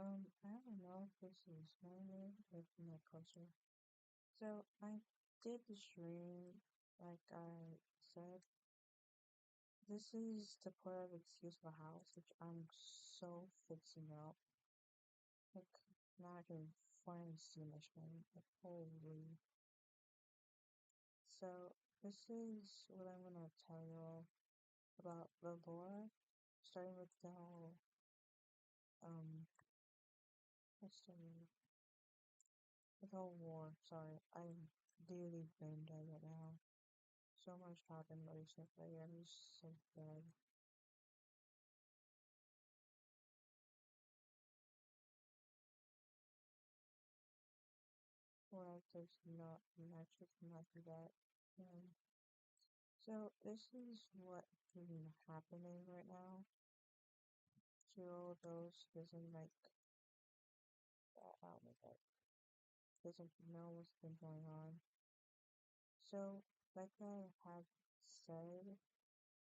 I don't know if this is normal with my culture. So I did the stream, like I said. This is the part of excuse for house, which I'm so fixing up. Like, now I can finally see my screen. Like, holy. So, this is what I'm gonna tell you all about the lore, starting with the whole, what's the word? The whole war. Sorry, I'm really brain dead right now. So much happened recently. I'm just so dead. Well, there's not much of not do that. Um, so this is what is happening right now to all those who doesn't like that doesn't know what's been going on. So like I have said,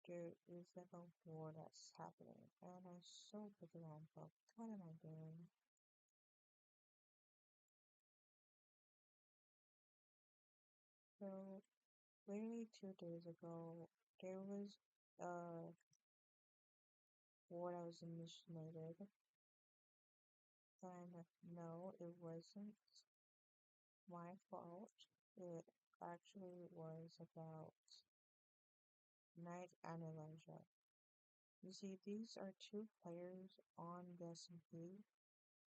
there is like a war that's happening, and I'm so picking on but what am I doing? So literally 2 days ago, there was a war that was initiated, and no, it wasn't my fault. It actually was about Knight and Elijah. You see, these are two players on the SMP.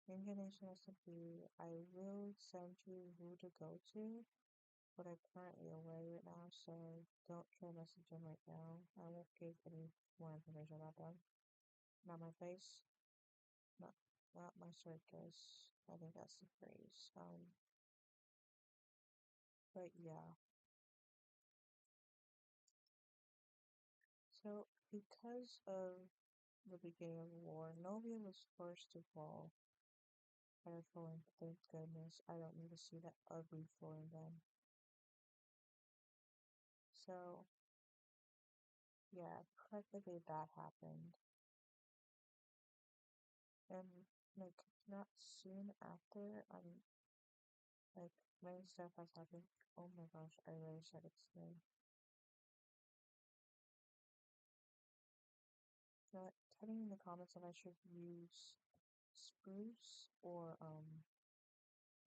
Incarnation SMP, I will send you who to go to, but I'm currently away right now, so don't try to message them right now. I won't give any more information about them. Not my face, not my circus. I think that's the phrase. But yeah. So because of the beginning of the war, Novia was first to fall. Therefore, thank goodness I don't need to see that ugly floor again. So yeah, practically that happened. And like not soon after, like many stuff has happened. Oh my gosh, I really should explain. But telling in the comments if I should use spruce or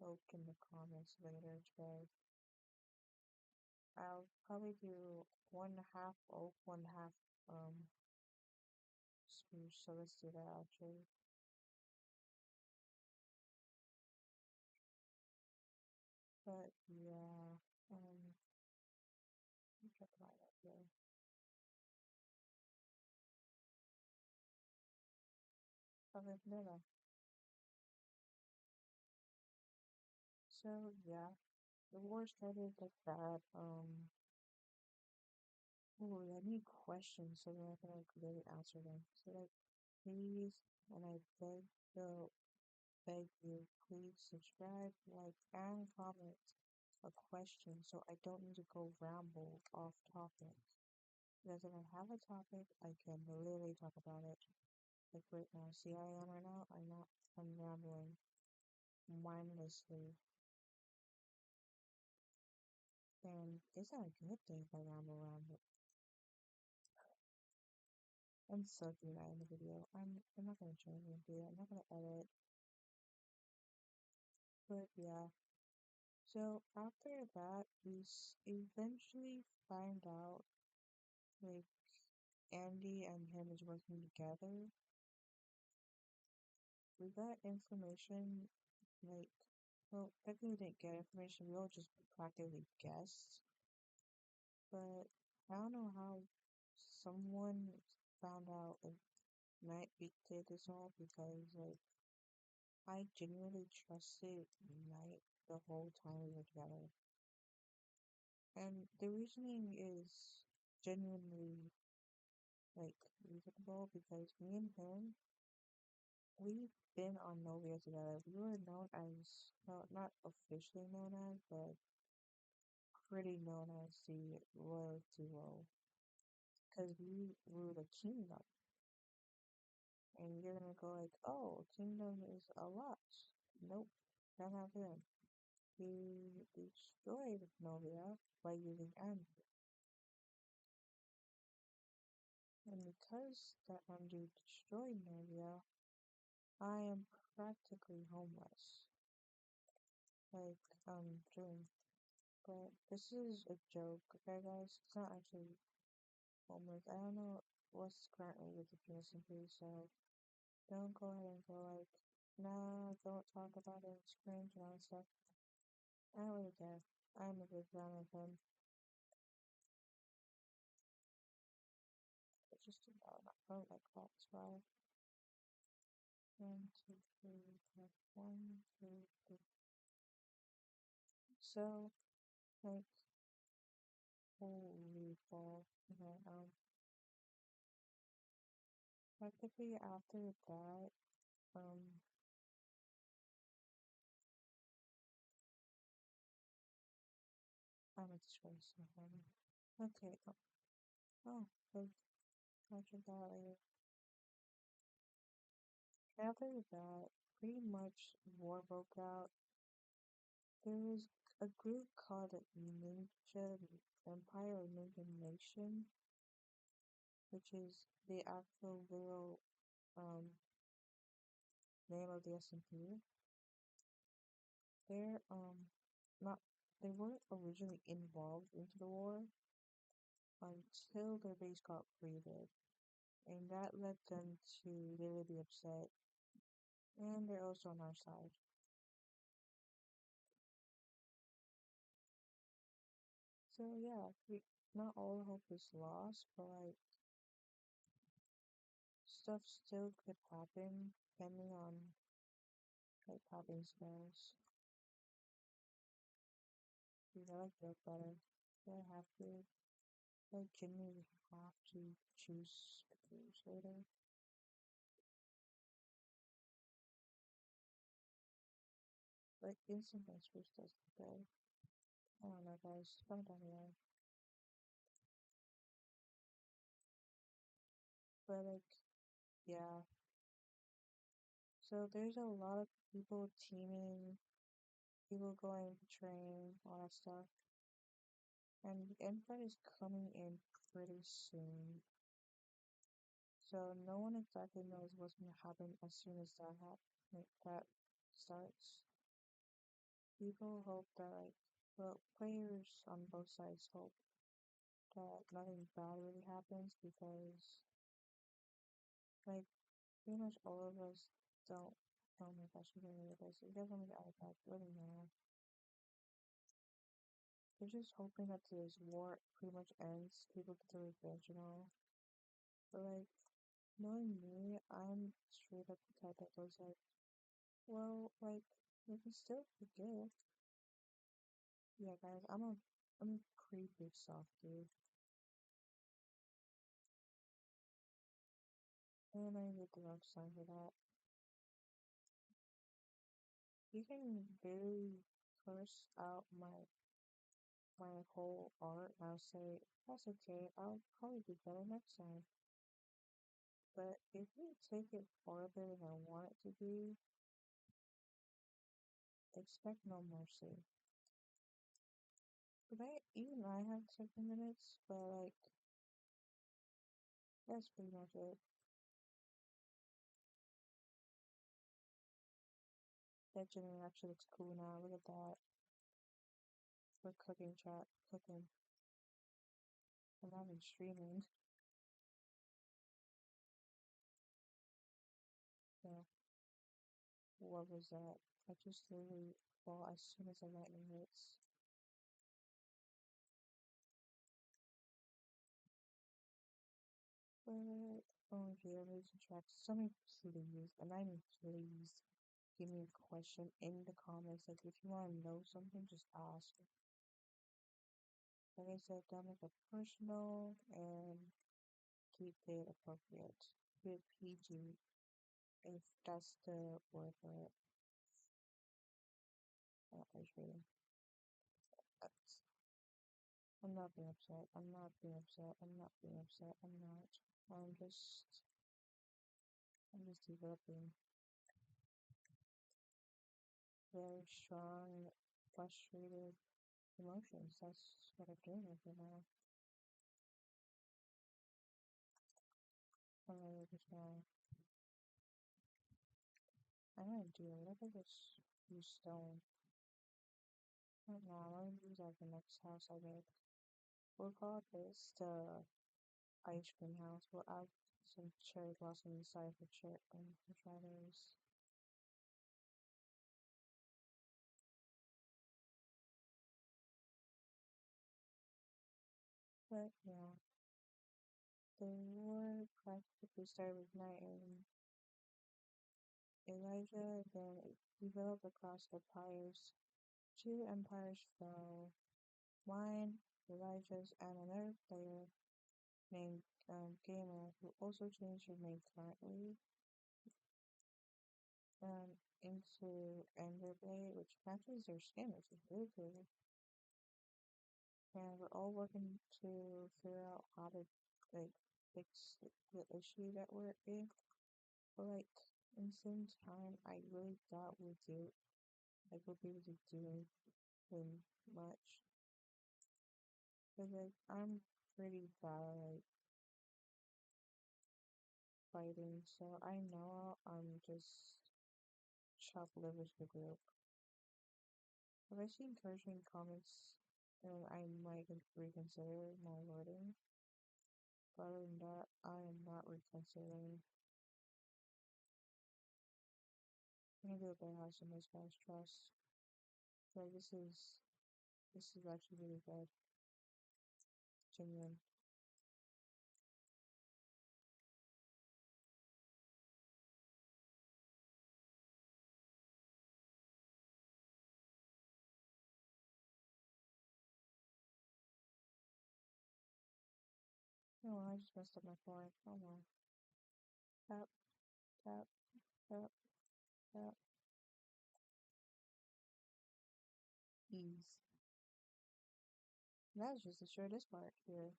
oak in the comments later today. I'll probably do 1/2 oak, 1/2 spruce. So let's do that actually. But yeah, let me check mine up here. Okay, vanilla. So yeah, the war started like that. Oh, I need questions so that I can like really answer them. So like, please, and I beg you, please subscribe, like, and comment a question so I don't need to go ramble off topic. Because if I have a topic, I can literally talk about it. Like right now, see how I am right now? I'm rambling mindlessly. And it's not a good thing if I ramble. I'm so doing that in the video. I'm not gonna change anything. I'm not gonna edit. But yeah. So after that, eventually find out like Andy and him is working together. We got information like well, technically we didn't get information. We all just practically guessed. But I don't know how someone found out like Knight did this all because like I genuinely trusted Knight the whole time we were together. And the reasoning is genuinely like reasonable because me and him, we've been on Novia together. We were known as, well, not officially known as, but pretty known as the Royal Duo because we ruled a kingdom. And you're gonna go like, oh, Kingdom is a lot. Nope, that not him. He destroyed Novia by using Andu. And because that Andu destroyed Novia, I am practically homeless. Like, Dream. But this is a joke, okay guys? It's not actually homeless. I don't know what's currently with the PSMP, so don't go ahead and go like, nah, don't talk about it, it's cringe and all that stuff. I don't really care. I'm a big fan of him. It's just I don't like that. That's why. One, two, three, four, one, two, three. So, like, holy fall. Okay, practically after that, um, I'm expressing something. Okay, oh, like, after that, like, after that, pretty much war broke out. There was a group called Ninja Empire or Ninja Nation, which is the actual real name of the SMP. They're not they weren't originally involved into the war until their base got raided, and that led them to really be upset. And they're also on our side. So yeah, not all hope is lost, but like stuff still could happen depending on like popping spells. You gotta feel better. You have to like genuinely have to choose screws later. Like instant screws does good. I don't know guys, comment down below. But like yeah. So there's a lot of people teaming, people going to train, all that stuff. And the end fight is coming in pretty soon. So no one exactly knows what's gonna happen as soon as that starts. People hope that well, players on both sides hope that nothing bad really happens because like pretty much all of us don't. Oh my gosh, I'm getting rid of this. You guys want me to add that? Let me know. They're just hoping that this war pretty much ends. People get their revenge and all. But like, knowing me, I'm straight up the type that goes like, well, like, we can still forgive. Yeah, guys, I'm a pretty big soft dude. And I hate the love sign for that. You can barely curse out my whole art and I'll say, that's okay, I'll probably do better next time. But if you take it farther than I want it to be, expect no mercy. But even I have certain minutes, but like, that's pretty much it. That generally actually looks cool now, look at that. We're cooking chat, cooking. I'm not even streaming. Yeah, what was that? I just literally fall as soon as the lightning hits. But, oh yeah, I'm losing track. Somebody please, and I mean please, give me a question in the comments. Like, if you want to know something, just ask. Like I said, don't make it personal and keep it appropriate. Keep it PG, if that's the word for it. Ice reading. I'm not being upset. I'm not being upset. I'm not being upset. I'm not. I'm just I'm just developing very strong, frustrated emotions. That's what I'm doing right now. I'm really just now. I'm gonna do a little bit of use stone. Right now, I'm gonna use like the next house I made. We'll call this the ice cream house. We'll add some cherry blossom inside for for try those. But yeah, the war practically started with night and Elijah, then it developed across empires. Two empires fell. Mine, Elijah's, and another player named Gamer, who also changed his name currently into Enderblade, which matches their skin, which is really cool. And we're all working to figure out how to like fix the issue that we're in. But like in the same time, I really thought we'd do like we'll be able to do much. Cause like I'm pretty bad at like fighting, so I know I'm just chop liver to the group. If I see encouraging comments, then I might reconsider my wording. But other than that, I am not reconsidering. I'm gonna do a better house in this guy's trust. So this is actually really good. Genuine. No, I just messed up my fork. Oh no. Tap, tap, tap, tap. Ease. That's just the shortest part here.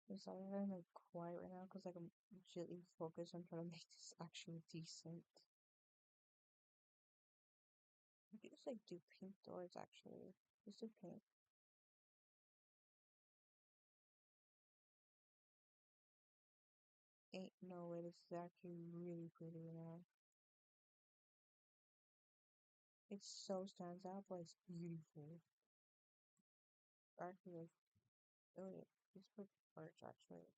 I'm sorry, I'm like quiet right now because like I'm legitimately focused on trying to make this actually decent. I could just like do pink doors actually. Just do pink. Ain't no way this is actually really pretty now. It so stands out, but it's beautiful. Actually, like, oh yeah, just put birch actually.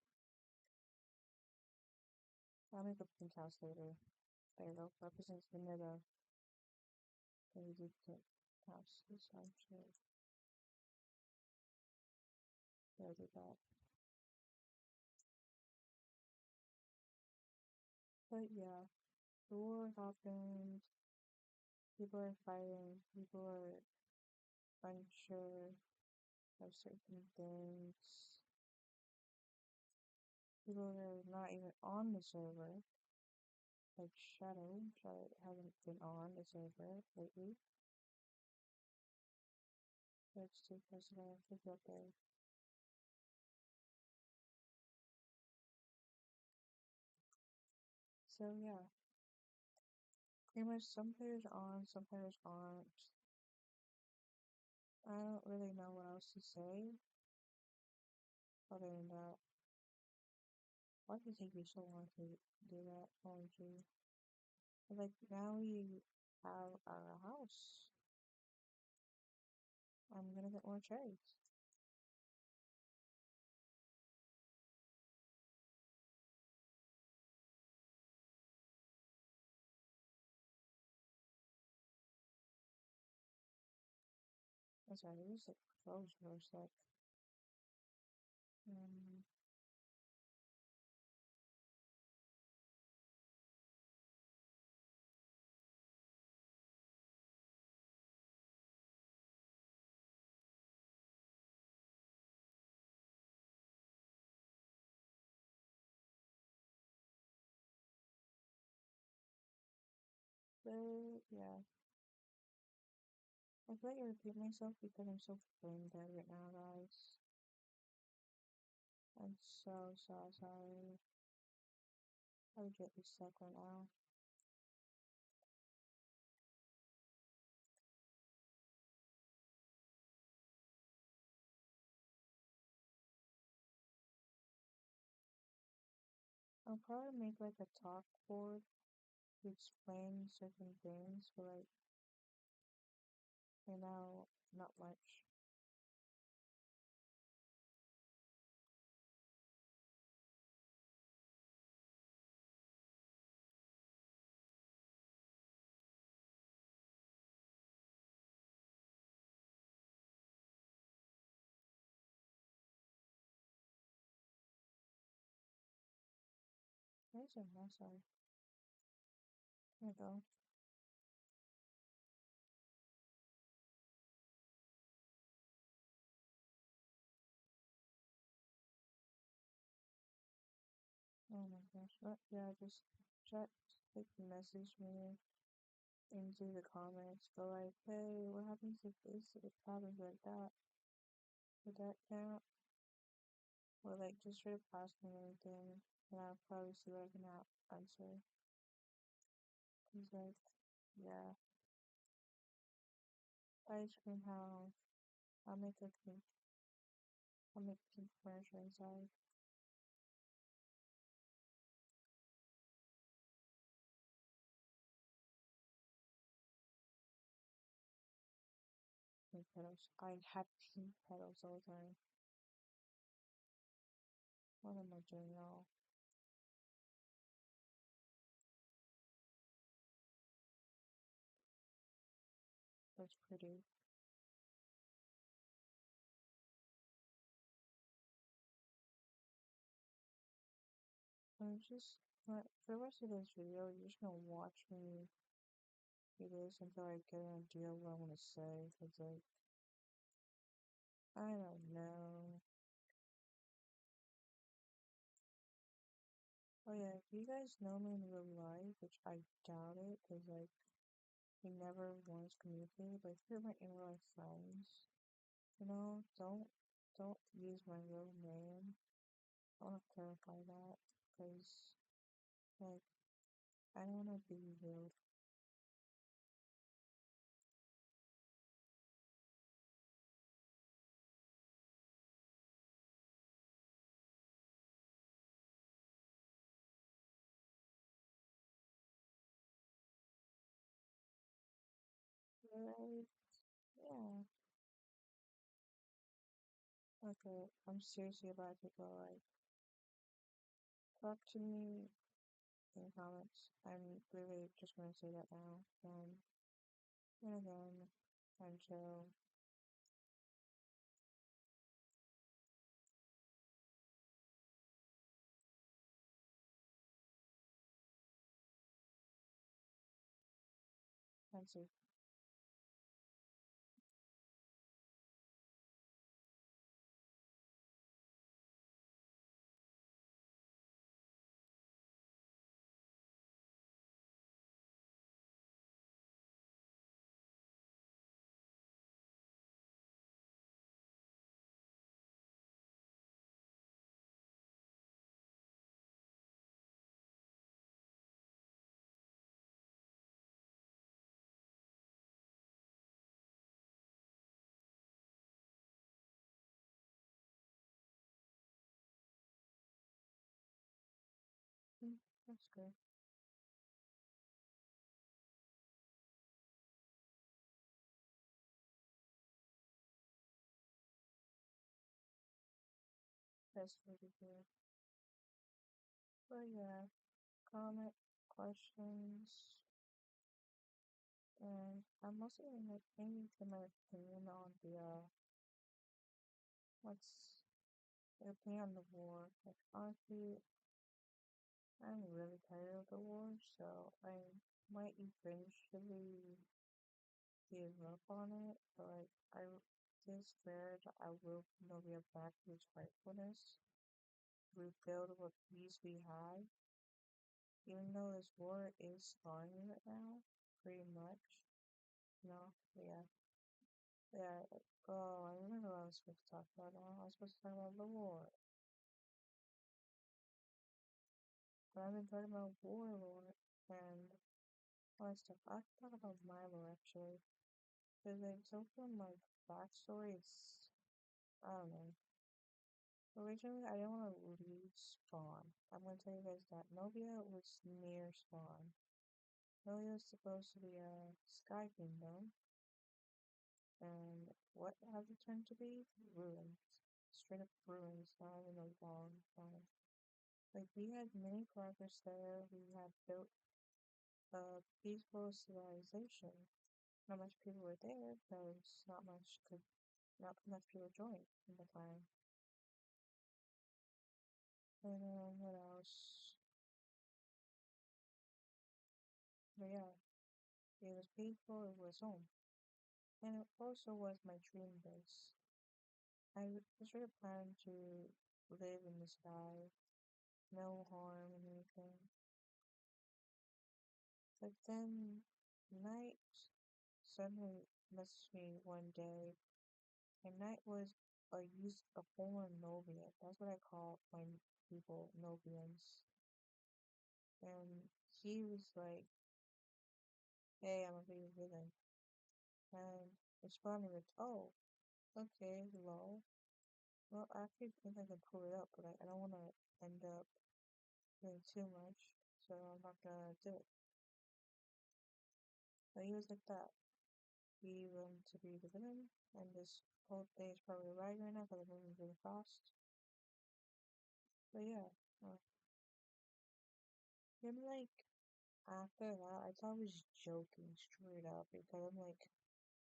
I'll make a pink house later. There you go. Represents vanilla. Then we do pink houses actually. There we go. But yeah, the war happened. People are fighting. People are unsure of certain things. People that are not even on the server, like Shadow. Shadow hasn't been on the server lately. That's too personal. It's okay. So yeah, pretty much some players are on, some players aren't. I don't really know what else to say other than that. Why did it take me so long to do that? OMG. Like now we have our house. I'm gonna get more cherries. I'm sorry, it was like froze for a sec. Um, but yeah, I feel like I repeat myself because I'm so brain dead right now, guys. I'm so sorry. I would get sick right now. I'll probably make like a talk board to explain certain things, but like right now, not much. Where's your mouse? Sorry. There you go. Oh my gosh. But yeah, just chat, like message me into the comments. Go like, hey, what happens if this? If it happens like that? Would that count? Or like just straight up ask me anything, and I'll probably see what I can answer. Cause like, yeah, ice cream house. I'll make a pink. I'll make pink furniture inside. Pink petals. I had pink petals all the time. What am I doing, y'all? That's pretty. I'm just for the rest of this video, you're just gonna watch me do this until I get an idea of what I want to say. Cause like, I don't know. Oh yeah, if you guys know me in real life, which I doubt it, cause like we never once communicated. But if you're my in real life friends, don't use my real name. I want to clarify that, cause like I don't want to be rude. Right? Yeah. Okay, I'm seriously about to go. Like, talk to me in the comments. I'm literally just gonna say that now. And again, I'm chill. And safe. That's good. That's really good. But yeah, comment, questions, and I'm also gonna like maybe give my opinion on the what's opinion on the war. Like honestly, I'm really tired of the war, so I might eventually give up on it. But like, I just swear that I will Novia back to its rightfulness, rebuild what peace we had, even though this war is starting right now, pretty much. No, yeah, yeah. Oh, I remember what I was supposed to talk about now. I was supposed to talk about the war, but I've been talking about war, and all that stuff. I can talk about Milo actually, because like so from like backstory, it's I don't know. Originally, I didn't want to leave Spawn. I'm gonna tell you guys that Novia was near Spawn. Novia was supposed to be a Sky Kingdom, and what has it turned to be? Ruins. Straight up ruins, not even a long time. Like, we had many progress there, we had built a peaceful civilization. Not much people were there, because not much people joined in the time. And what else? But yeah, it was peaceful, it was home. And it also was my dream base. I was really planning to live in the sky, no harm and anything. But then Night suddenly messaged me one day, and Night was a former Novian. That's what I call my people, Novians. And he was like, "Hey, I'm a big villain," and responded with, "Oh, okay, lol." Well, I actually think I can pull it up, but I don't want to end up doing too much, so I'm not gonna do it. But he was like that. He wanted to be the villain, and this whole thing is probably right now because I'm moving really fast. But yeah, then like after that, I thought I was joking straight up because I'm like,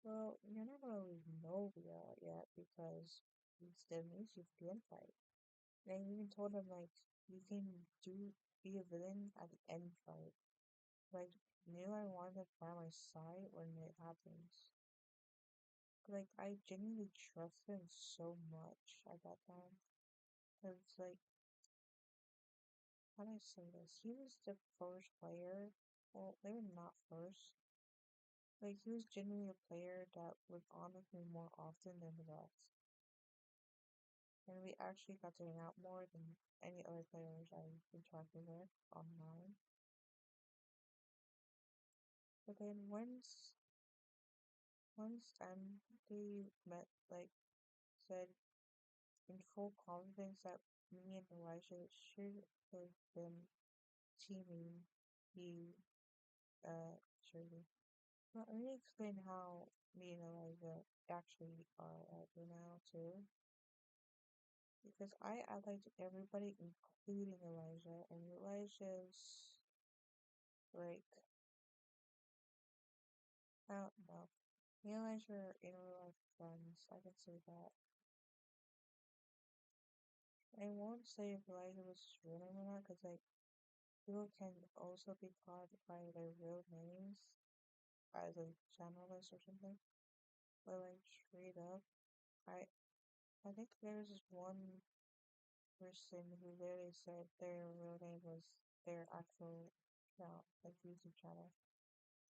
well, you're not gonna leave Novia yet because he still needs you for the end fight. And I even told him like, you can be a villain at the end fight. Like, knew I wanted to by my side when it happens. Like, I genuinely trust him so much at that time. Cause like, how do I say this? He was the first player. Well, maybe not first. Like, he was genuinely a player that was on with me more often than the rest. And we actually got to hang out more than any other players I've interacted with online. But then once Andy met, like, said in full confidence that me and Elijah should have been teaming, he, surely. Well, let me explain how me and Elijah actually are right now, too. Because I allied everybody, including Elijah, and Elijah's, like, I don't know. Me and Elijah are in real life friends, I can say that. I won't say if Elijah was streaming or not, because, like, people can also be called by their real names as a channelist or something. But, like, straight up, I I think there was this one person who literally said their real name was their actual account, like YouTube channel.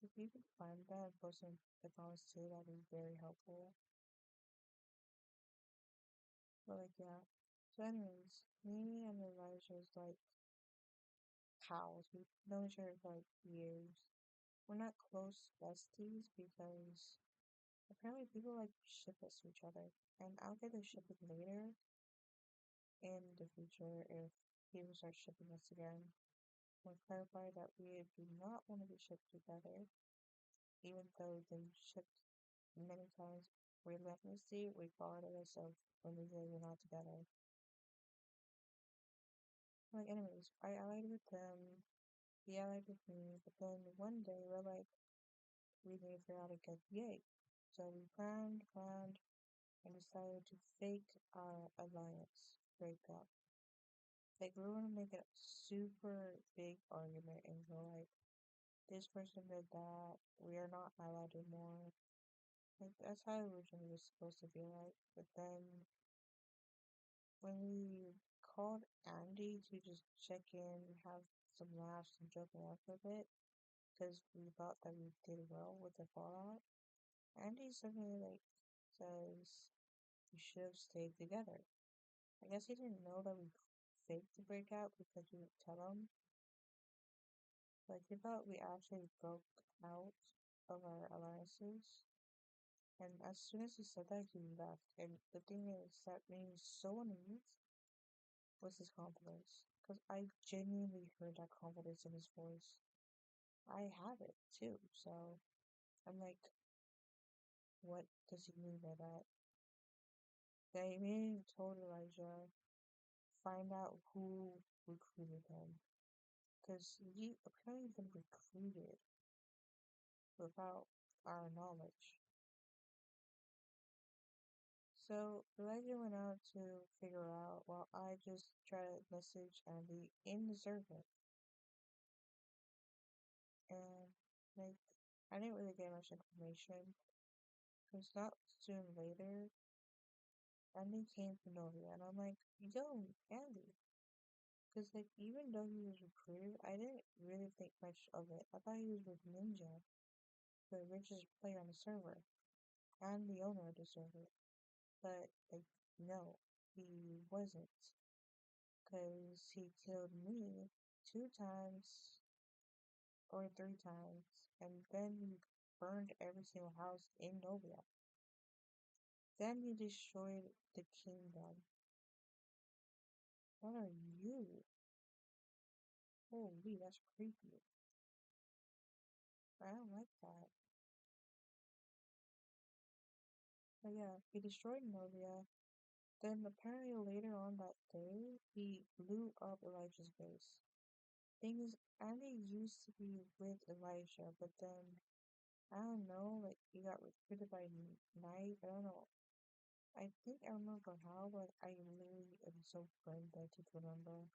If you can find that and post in the comments too, that'd be very helpful. But like yeah. So anyways, me and Elijah is like pals. We've known each other for like years. We're not close besties because apparently people like ship us to each other. And I'll get the shipping later in the future if people start shipping us again. We'll clarify that we do not want to be shipped together, even though they shipped many times relentlessly, regardless of when we say we're not together. Like, anyways, I allied with them, he allied with me, but then one day we're like, we need to figure out how to get Yay. So we planned, and decided to fake our alliance. break up. Like we were gonna make a super big argument and go like, this person did that. We are not allied anymore. Like that's how it originally was supposed to be like. But then when we called Andy to just check in, have some laughs and joke around for a bit, because we thought that we did well with the fallout, Andy suddenly like says we should have stayed together. I guess he didn't know that we faked the breakout because we didn't tell him. Like he thought we actually broke out of our alliances. And as soon as he said that, he left. And the thing is that made me so uneasy was his confidence. Because I genuinely heard that confidence in his voice. I have it too. So I'm like, what does he mean by that? They immediately told Elijah, find out who recruited him. Because he apparently been recruited without our knowledge. So Elijah went out to figure out while I just tried to message Andy in the server. And like I didn't really get much information. Because not soon later, Andy came to Novia and I'm like, yo, Andy. Because like even though he was recruited, I didn't really think much of it. I thought he was with Ninja, the richest player on the server, and the owner of the server. But like no, he wasn't. Because he killed me 2 times or 3 times, and then he burned every single house in Novia. Then he destroyed the kingdom. What are you? Holy, that's creepy. I don't like that. But yeah, he destroyed Novia. Then apparently later on that day, he blew up Elijah's base. Thing is, Andy used to be with Elijah, but then I don't know, like he got recruited by Knight. I don't know. I think I remember how, but I literally am so brain dead to remember.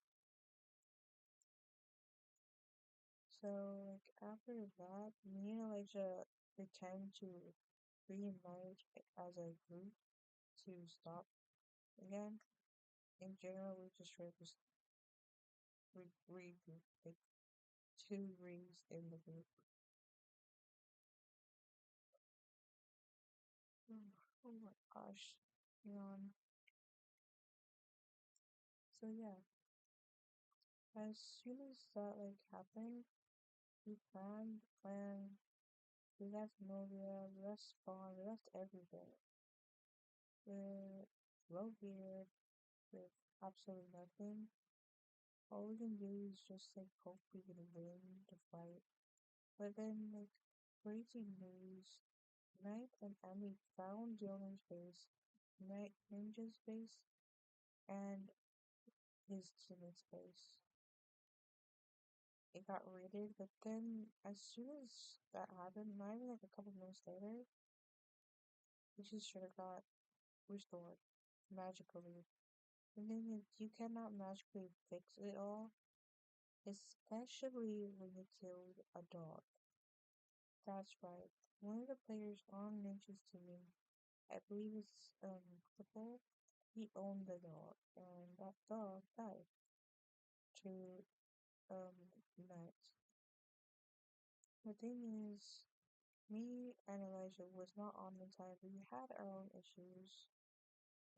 So like after that, me and Elijah pretend to reunite as a group to stop again. In general, we just try to regroup, like two rings in the group. Oh my gosh, yawn. So yeah, as soon as that like happened, we planned. We left Novia, we left Spawn, we left everything. We're low geared with absolutely nothing. All we can do is just like hope we can win the fight. But then like crazy news, Knight and Emmy found Dylan's base, Knight Ninja's base, and his teammate's base. It got raided, but then as soon as that happened, not even like a couple minutes later, we just should have got restored magically. The thing is, you cannot magically fix it all, especially when you killed a dog. That's right. One of the players on Ninja's team, I believe it's Purple, he owned the dog, and that dog died to Knight. The thing is, me and Elijah was not on the time. We had our own issues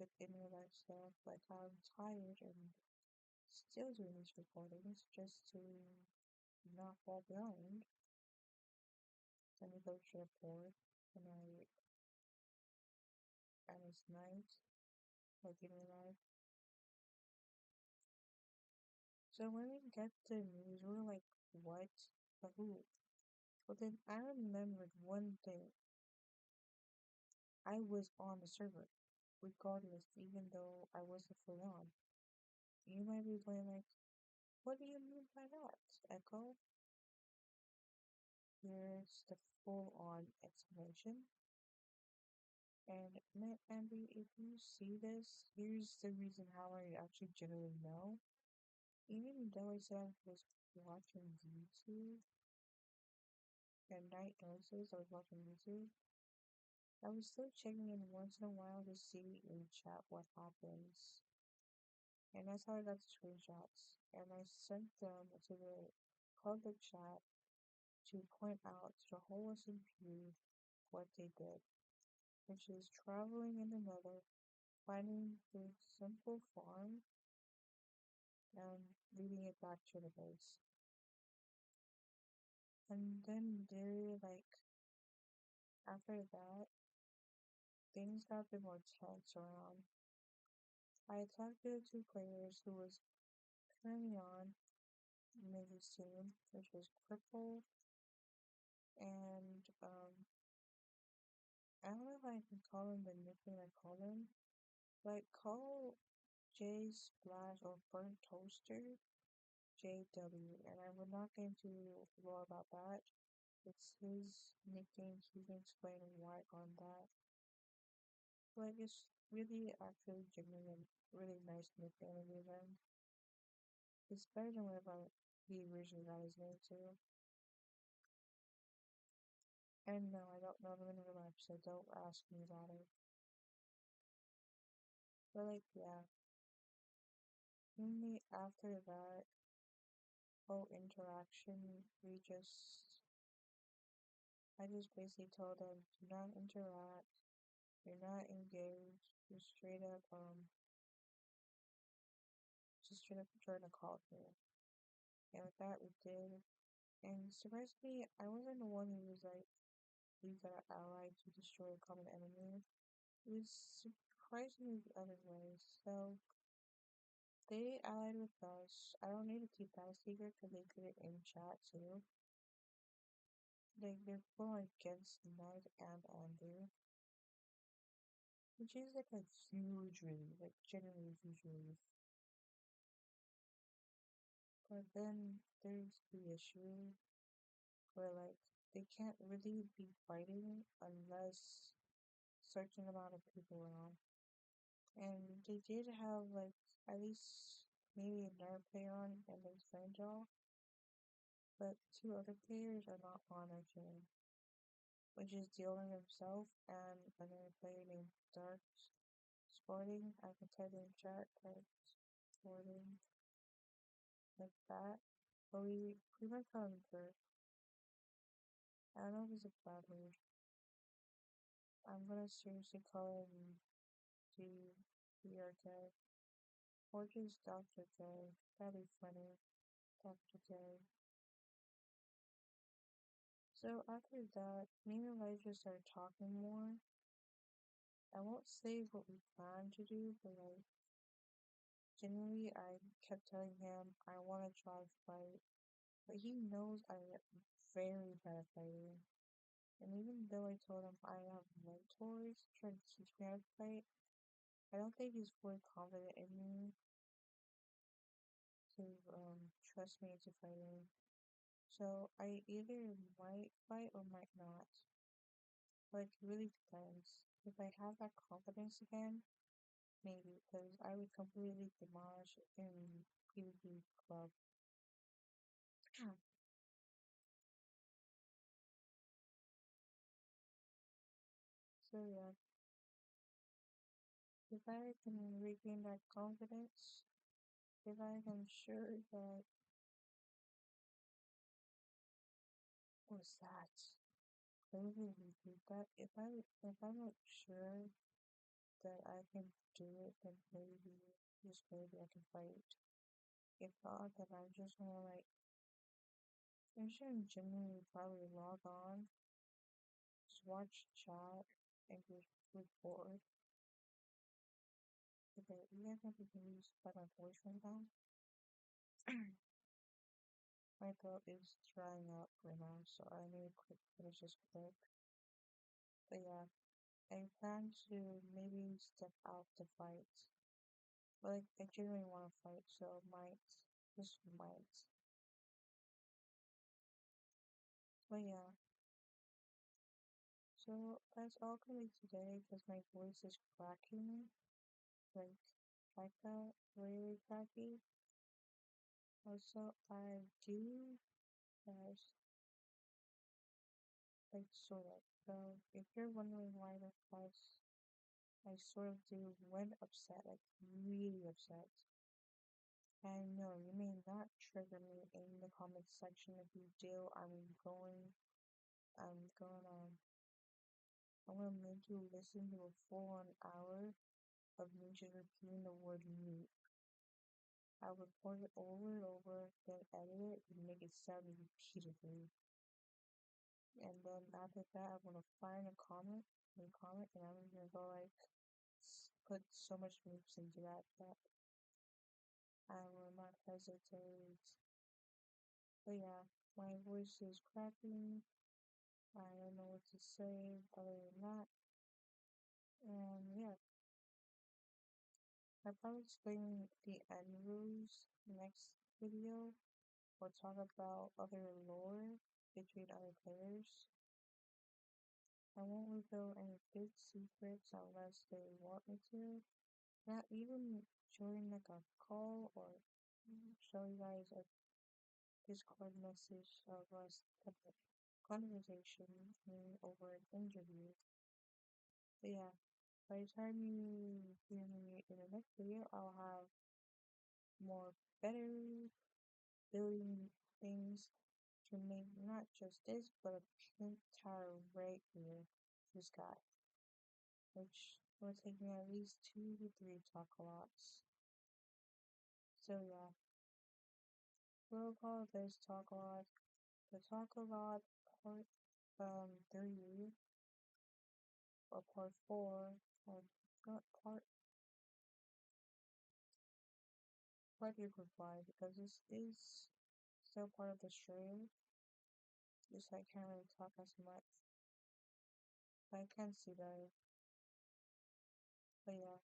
with internet stuff, like I'm tired and still doing these recordings just to not fall behind. And we go to report and it's night, like in real life. So when we get the news, we're like, what? But who? But then I remembered one thing. I was on the server, regardless, even though I wasn't fully on. You might be going like, what do you mean by that, Echo? Here's the full on explanation. And Andy, if you see this, here's the reason how I actually generally know. Even though I said I was watching YouTube and night noises, I was watching YouTube, I was still checking in once in a while to see in chat what happens. And that's how I got the screenshots. And I sent them to the public chat to point out to the whole SMP what they did, which is traveling in the nether, finding the simple farm, and leading it back to the base. And then there, like, after that, things got a bit more tense around. I attacked the two players who was currently on Mizzy's team, which was Cripple and, I don't know if I can call him the nickname I call him. Like, call J Splash or Burnt Toaster JW, and I will not get into more about that. It's his nickname, he can explain why on that. Like, it's really actually genuine, really nice nickname to give him. It's better than whatever he originally got his name to. And no, I don't know him in real life, so don't ask me about it. But like, yeah. Mainly after that whole interaction, I just basically told them, do not interact, you're not engaged, just straight up join a call here. And with that, we did. And surprisingly, I wasn't the one who was like, we got an ally to destroy a common enemy. It was surprisingly the other way. So they allied with us. I don't need to keep that a secret because they did it in chat too. They're going against Ned and Andrew, which is like a huge relief, like genuinely huge relief. But then there's the issue where like they can't really be fighting unless certain amount of people around. And they did have like at least maybe another player on and there's Fangel, but two other players are not on our team, which is Dylan himself and another player named Dark Sporting. I can type in chat, Dark Sporting, like that. But we pretty much call him Dirk. I don't know if it's a bad word. I'm gonna seriously call him DRK. Or just Dr. J. That'd be funny. Dr. J. So after that, me and Elijah started talking more. I won't say what we plan to do, but like, generally I kept telling him I want to try fight, but he knows I'm very bad at fighting. And even though I told him I have mentors trying to teach me how to fight, I don't think he's fully confident in me to trust me into fighting. So I either might fight or might not. Like, it really depends. If I have that confidence again, maybe, because I would completely demolish in PvP club. So yeah, if I can regain that confidence, if I am sure that what's that? Let me repeat that. If I'm not sure that I can do it, then maybe just maybe I can fight. If not, then I'm just gonna like I'm sure I'm genuinely probably log on, just watch chat, and get bored. Okay, you guys have to use by my voice right now. My throat is drying up right now, so I need to finish this quick. But yeah, I plan to maybe step out to fight. But like, I genuinely want to fight, so might, just might. But yeah, So that's all gonna be today because my voice is cracking, like that, really cracky. Also, I do, guys, like sort of. So if you're wondering why the fuss, I sort of do when upset, like really upset. I know you may not trigger me in the comment section. If you do, I'm gonna, I'm gonna make you listen to a full 1 hour of me just repeating the word mute. I'll record it over and over, then edit it and make it sound repeatedly. And then after that, I'm gonna find a comment, and I'm gonna go like put so much moops into that I will not hesitate. But yeah, my voice is cracking. I don't know what to say other than that. And yeah, I'll probably explain the end rules next video or talk about other lore between other players. I won't reveal any big secrets unless they want me to. Not even join like a call or show you guys a Discord message of us conversation over an interview. But yeah, by the time you hear me in the next video, I'll have more better building things to make not just this, but a pink tower right here, this guy, which will take me at least 2 to 3 talk-a-lots. So yeah, we'll call this talk-a-lot the talk-a-lot part 3 or part 4 or not part 3.5 because this is still part of the stream. Just I can't really talk as much. I can see better. But yeah.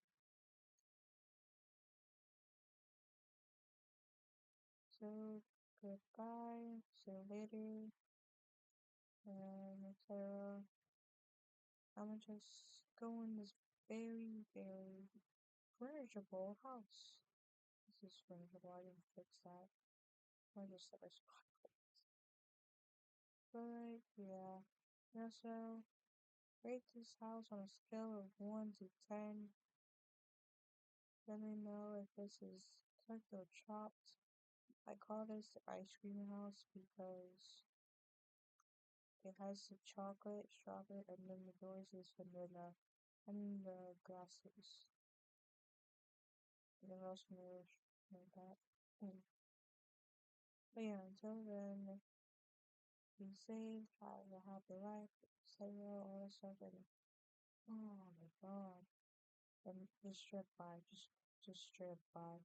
So goodbye. See you later. And etc. I'm gonna just go in this very, very furniturable house. This is furniturable. I didn't fix that. I just said I spot. But yeah. Also, rate this house on a scale of 1 to 10. Let me know if this is cooked or chopped. I call this the ice cream house because it has the chocolate, strawberry, and then the doors is vanilla. I mean the glasses. And the rose vanilla like that. But yeah, until then, be safe, have a happy life, etc. All that stuff. And oh my god. And just strip by, just strip by.